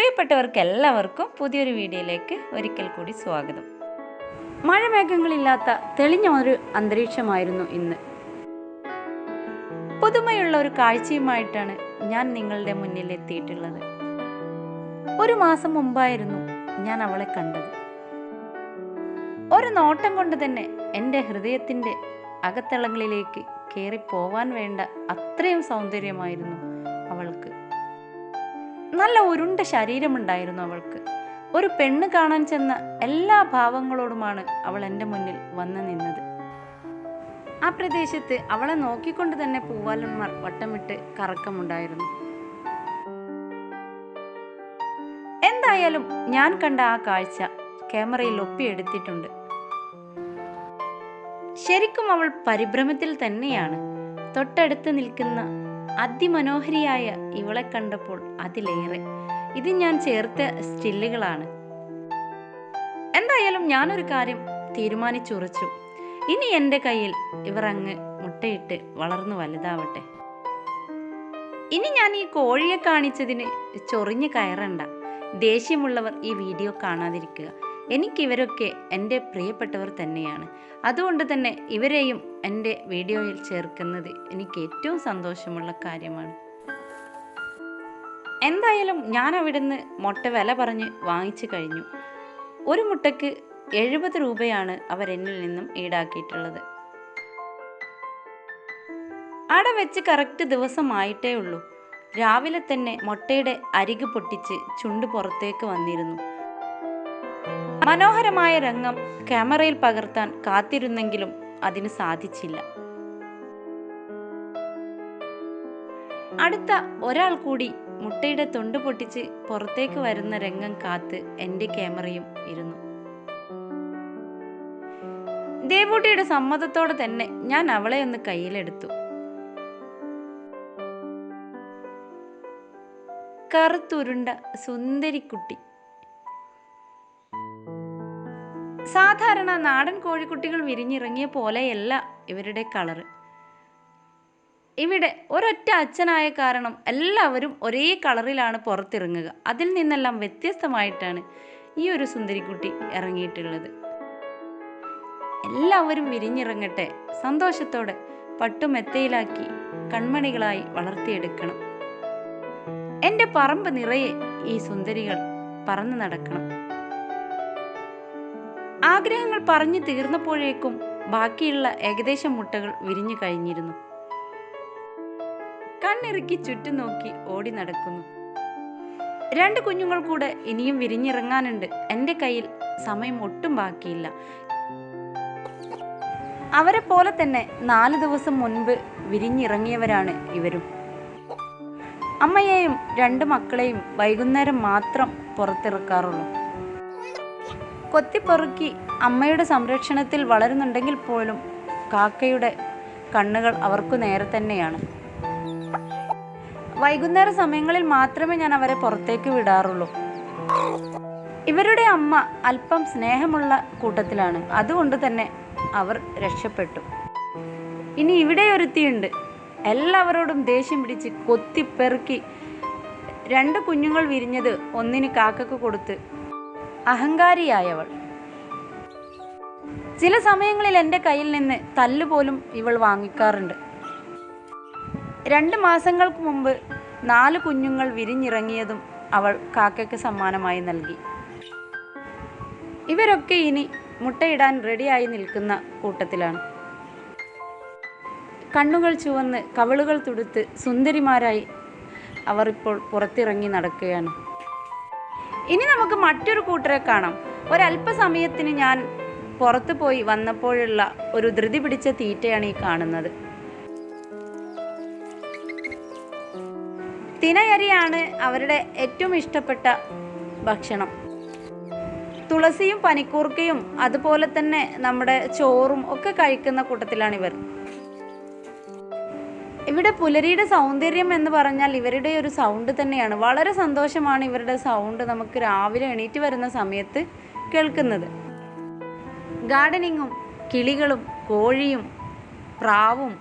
പ്രിയപ്പെട്ടവർക്കെല്ലാവർക്കും പുതിയൊരു വീഡിയോയിലേക്ക് ഒരിക്കൽ കൂടി സ്വാഗതം. മഴമേഘങ്ങളില്ലാത്ത തെളിഞ്ഞ ഒരു അന്തരീക്ഷമായിരുന്നു ഇന്ന്. പുതുമയുള്ള ഒരു കാഴ്ചയുമായിട്ടാണ് ഞാൻ നിങ്ങളുടെ മുന്നിൽ എത്തിയിട്ടുള്ളത്. ഒരു മാസം മുമ്പായിരുന്നു ഞാൻ അവളെ കണ്ടത്. ഒരു നോട്ടം കൊണ്ട് തന്നെ എൻ്റെ ഹൃദയത്തിൻ്റെ അകത്തളങ്ങളിലേക്ക് കയറിപ്പോവാൻ വേണ്ട അത്രയും സൗന്ദര്യമായിരുന്നു അവൾക്ക്. നല്ല ഉരുണ്ട ശരീരമുണ്ടായിരുന്നു അവൾക്ക്. ഒരു പെണ്ണ് കാണാൻ ചെന്ന എല്ലാ ഭാവങ്ങളോടുമാണ് അവൾ എൻ്റെ മുന്നിൽ വന്നു നിന്നത്. ആ പ്രദേശത്ത് അവളെ നോക്കിക്കൊണ്ട് തന്നെ പൂവാലന്മാർ വട്ടമിട്ട് കറക്കമുണ്ടായിരുന്നു. എന്തായാലും ഞാൻ കണ്ട ആ കാഴ്ച ക്യാമറയിൽ ഒപ്പിയെടുത്തിട്ടുണ്ട്. ശരിക്കും അവൾ പരിഭ്രമത്തിൽ തന്നെയാണ്. തൊട്ടടുത്ത് നിൽക്കുന്ന അതിമനോഹരിയായ ഇവളെ കണ്ടപ്പോൾ അതിലേറെ. ഇത് ഞാൻ ചേർത്ത സ്റ്റില്ലുകളാണ്. എന്തായാലും ഞാനൊരു കാര്യം തീരുമാനിച്ചുറച്ചു. ഇനി എൻ്റെ കയ്യിൽ ഇവർ അങ്ങ് മുട്ടയിട്ട് വളർന്നു വലുതാവട്ടെ. ഇനി ഞാൻ ഈ കോഴിയെ കാണിച്ചതിന് ചൊറിഞ്ഞു കയറണ്ട. ദേഷ്യമുള്ളവർ ഈ വീഡിയോ കാണാതിരിക്കുക. എനിക്കിവരൊക്കെ എൻ്റെ പ്രിയപ്പെട്ടവർ തന്നെയാണ്. അതുകൊണ്ട് തന്നെ ഇവരെയും എൻ്റെ വീഡിയോയിൽ ചേർക്കുന്നത് എനിക്ക് ഏറ്റവും സന്തോഷമുള്ള കാര്യമാണ്. എന്തായാലും ഞാൻ അവിടുന്ന് മുട്ട വില പറഞ്ഞ് വാങ്ങിച്ചു കഴിഞ്ഞു. ഒരു മുട്ടയ്ക്ക് 70 രൂപയാണ് അവരെന്നിൽ നിന്നും ഈടാക്കിയിട്ടുള്ളത്. അവിടെ വെച്ച് കറക്റ്റ് ദിവസമായിട്ടേ ഉള്ളൂ. രാവിലെ തന്നെ മുട്ടയുടെ അരികു പൊട്ടിച്ച് ചുണ്ട് പുറത്തേക്ക് വന്നിരുന്നു. മനോഹരമായ രംഗം ക്യാമറയിൽ പകർത്താൻ കാത്തിരുന്നെങ്കിലും അതിന് സാധിച്ചില്ല. അടുത്ത ഒരാൾ കൂടി മുട്ടയുടെ തൊണ്ട് പൊട്ടിച്ച് പുറത്തേക്ക് വരുന്ന രംഗം കാത്ത് എൻ്റെ ക്യാമറയും ഇരുന്നു. ദേവൂട്ടിയുടെ സമ്മതത്തോടെ തന്നെ ഞാൻ അവളെ ഒന്ന് കയ്യിലെടുത്തു. കറുത്തുരുണ്ട സുന്ദരിക്കുട്ടി. സാധാരണ നാടൻ കോഴിക്കുട്ടികൾ വിരിഞ്ഞിറങ്ങിയ പോലെയല്ല ഇവരുടെ കളറ്. ഇവിടെ ഒരൊറ്റ അച്ഛനായ കാരണം എല്ലാവരും ഒരേ കളറിലാണ് പുറത്തിറങ്ങുക. അതിൽ നിന്നെല്ലാം വ്യത്യസ്തമായിട്ടാണ് ഈ ഒരു സുന്ദരിക്കുട്ടി ഇറങ്ങിയിട്ടുള്ളത്. എല്ലാവരും വിരിഞ്ഞിറങ്ങട്ടെ. സന്തോഷത്തോടെ പട്ടുമെത്തയിലാക്കി കൺമണികളായി വളർത്തിയെടുക്കണം. എൻ്റെ പറമ്പ് നിറയെ ഈ സുന്ദരികൾ പറന്നു നടക്കണം. ആഗ്രഹങ്ങൾ പറഞ്ഞു തീർന്നപ്പോഴേക്കും ബാക്കിയുള്ള ഏകദേശം മുട്ടകൾ വിരിഞ്ഞു കഴിഞ്ഞിരുന്നു. കണ്ണിറുക്കി ചുറ്റും നോക്കി ഓടി നടക്കുന്നു. 2 കുഞ്ഞുങ്ങൾ കൂടെ ഇനിയും വിരിഞ്ഞിറങ്ങാനുണ്ട്. എൻ്റെ കയ്യിൽ സമയം ഒട്ടും ബാക്കിയില്ല. അവരെ പോലെ തന്നെ 4 ദിവസം മുൻപ് വിരിഞ്ഞിറങ്ങിയവരാണ് ഇവരും. അമ്മയെയും 2 മക്കളെയും വൈകുന്നേരം മാത്രം പുറത്തിറക്കാറുള്ളൂ. കൊത്തിപ്പൊറുക്കി അമ്മയുടെ സംരക്ഷണത്തിൽ വളരുന്നുണ്ടെങ്കിൽ പോലും കാക്കയുടെ കണ്ണുകൾ അവർക്കു നേരെ തന്നെയാണ്. വൈകുന്നേര സമയങ്ങളിൽ മാത്രമേ ഞാൻ അവരെ പുറത്തേക്ക് വിടാറുള്ളൂ. ഇവരുടെ അമ്മ അല്പം സ്നേഹമുള്ള കൂട്ടത്തിലാണ്. അതുകൊണ്ട് തന്നെ അവർ രക്ഷപ്പെട്ടു. ഇനി ഇവിടെ ഒരുത്തിയുണ്ട്. എല്ലാവരോടും ദേഷ്യം പിടിച്ച് കൊത്തിപ്പെറുക്കി 2 കുഞ്ഞുങ്ങൾ വിരിഞ്ഞത് ഒന്നിന് കാക്കക്ക് കൊടുത്ത് അഹങ്കാരിയായവൾ. ചില സമയങ്ങളിൽ എൻ്റെ കയ്യിൽ നിന്ന് തല്ലുപോലും ഇവൾ വാങ്ങിക്കാറുണ്ട്. 2 മാസങ്ങൾക്ക് മുമ്പ് 4 കുഞ്ഞുങ്ങൾ വിരിഞ്ഞിറങ്ങിയതും അവൾ കാക്കയ്ക്ക് സമ്മാനമായി നൽകി. ഇവരൊക്കെ ഇനി മുട്ടയിടാൻ റെഡിയായി നിൽക്കുന്ന കൂട്ടത്തിലാണ്. കണ്ണുകൾ ചുവന്ന് കവിളുകൾ തുടുത്ത് സുന്ദരിമാരായി അവർ ഇപ്പോൾ പുറത്തിറങ്ങി നടക്കുകയാണ്. ഇനി നമുക്ക് മറ്റൊരു കൂട്ടരെ കാണാം. ഒരല്പസമയത്തിന് ഞാൻ പുറത്തു പോയി വന്നപ്പോഴുള്ള ഒരു ധൃതി പിടിച്ച തീറ്റയാണ് ഈ കാണുന്നത്. തിനയരിയാണ് അവരുടെ ഏറ്റവും ഇഷ്ടപ്പെട്ട ഭക്ഷണം. തുളസിയും പനിക്കൂർക്കയും അതുപോലെ തന്നെ നമ്മുടെ ചോറും ഒക്കെ കഴിക്കുന്ന കൂട്ടത്തിലാണിവർ. ഇവിടെ പുലരിയുടെ സൗന്ദര്യം എന്ന് പറഞ്ഞാൽ ഇവരുടെ ഒരു സൗണ്ട് തന്നെയാണ്. വളരെ സന്തോഷമാണ് ഇവരുടെ സൗണ്ട് നമുക്ക് രാവിലെ എണീറ്റ് വരുന്ന സമയത്ത് കേൾക്കുന്നത്. ഗാർഡനിങ്ങും കിളികളും കോഴിയും പ്രാവും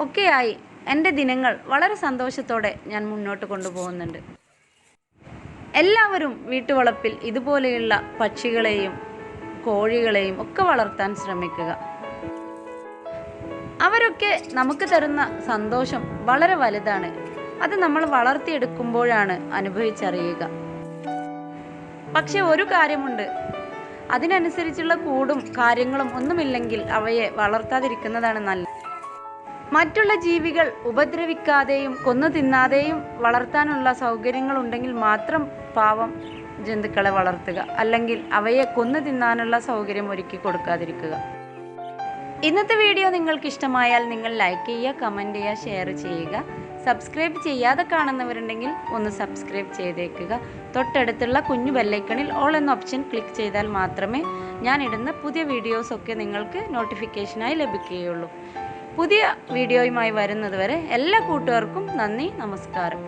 ഒക്കെയായി എൻ്റെ ദിനങ്ങൾ വളരെ സന്തോഷത്തോടെ ഞാൻ മുന്നോട്ട് കൊണ്ടുപോകുന്നുണ്ട്. എല്ലാവരും വീട്ടുവളപ്പിൽ ഇതുപോലെയുള്ള പക്ഷികളെയും കോഴികളെയും ഒക്കെ വളർത്താൻ ശ്രമിക്കുക. അവരൊക്കെ നമുക്ക് തരുന്ന സന്തോഷം വളരെ വലുതാണ്. അത് നമ്മൾ വളർത്തിയെടുക്കുമ്പോഴാണ് അനുഭവിച്ചറിയുക. പക്ഷെ ഒരു കാര്യമുണ്ട്, അതിനനുസരിച്ചുള്ള കൂടും കാര്യങ്ങളും ഒന്നുമില്ലെങ്കിൽ അവയെ വളർത്താതിരിക്കുന്നതാണ് നല്ലത്. മറ്റുള്ള ജീവികൾ ഉപദ്രവിക്കാതെയും കൊന്നു തിന്നാതെയും വളർത്താനുള്ള സൗകര്യങ്ങളുണ്ടെങ്കിൽ മാത്രം പാവം ജന്തുക്കളെ വളർത്തുക, അല്ലെങ്കിൽ അവയെ കൊന്നു തിന്നാനുള്ള സൗകര്യം ഒരുക്കി കൊടുക്കാതിരിക്കുക. ഇന്നത്തെ വീഡിയോ നിങ്ങൾക്ക് ഇഷ്ടമായാൽ നിങ്ങൾ ലൈക്ക് ചെയ്യുക, കമൻറ്റ് ചെയ്യുക, ഷെയർ ചെയ്യുക. സബ്സ്ക്രൈബ് ചെയ്യാതെ കാണുന്നവരുണ്ടെങ്കിൽ ഒന്ന് സബ്സ്ക്രൈബ് ചെയ്തേക്കുക. തൊട്ടടുത്തുള്ള കുഞ്ഞു ബെല്ലൈക്കണിൽ ഓൾ എന്ന ഓപ്ഷൻ ക്ലിക്ക് ചെയ്താൽ മാത്രമേ ഞാൻ ഇടുന്ന പുതിയ വീഡിയോസൊക്കെ നിങ്ങൾക്ക് നോട്ടിഫിക്കേഷനായി ലഭിക്കുകയുള്ളൂ. പുതിയ വീഡിയോയുമായി വരുന്നതുവരെ എല്ലാ കൂട്ടുകാർക്കും നന്ദി, നമസ്കാരം.